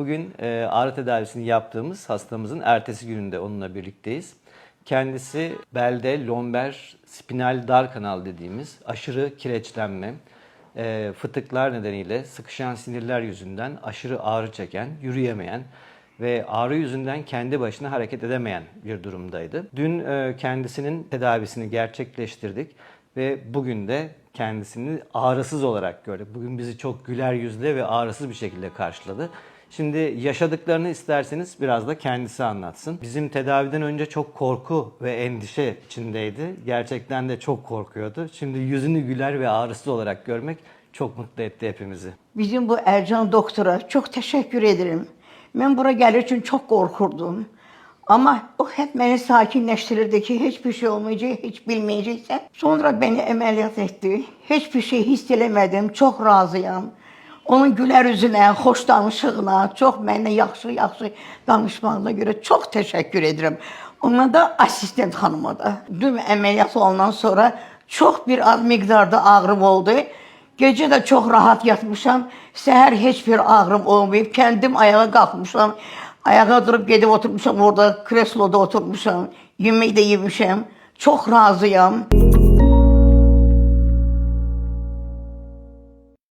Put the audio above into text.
Bugün ağrı tedavisini yaptığımız hastamızın ertesi gününde onunla birlikteyiz. Kendisi belde lomber spinal dar kanal dediğimiz aşırı kireçlenme, fıtıklar nedeniyle sıkışan sinirler yüzünden aşırı ağrı çeken, yürüyemeyen ve ağrı yüzünden kendi başına hareket edemeyen bir durumdaydı. Dün kendisinin tedavisini gerçekleştirdik ve bugün de kendisini ağrısız olarak gördük. Bugün bizi çok güler yüzle ve ağrısız bir şekilde karşıladı. Şimdi yaşadıklarını isterseniz biraz da kendisi anlatsın. Bizim tedaviden önce çok korku ve endişe içindeydi. Gerçekten de çok korkuyordu. Şimdi yüzünü güler ve ağrısız olarak görmek çok mutlu etti hepimizi. Bizim bu Ercan doktora çok teşekkür ederim. Ben buraya gelir için çok korkurdum. Ama o hep beni sakinleştirirdi ki hiçbir şey olmayacak, hiç bilmeyeceksen. Sonra beni ameliyat etti. Hiçbir şey hisselemedim, çok razıyım. Onun güler yüzüne, hoş danışığına, çok benimle yaxşı danışmağına göre çok teşekkür ederim. Ona da asistent hanıma da. Dün ameliyat olandan sonra çok bir az miktarda ağrım oldu. Gece de çok rahat yatmışam. Səhər heç bir ağrım olmayıb. Kendim ayağa kalkmışam. Ayağa durup gedib oturmuşam orada, kresloda oturmuşam. Yemek de yemişim. Çok razıyım.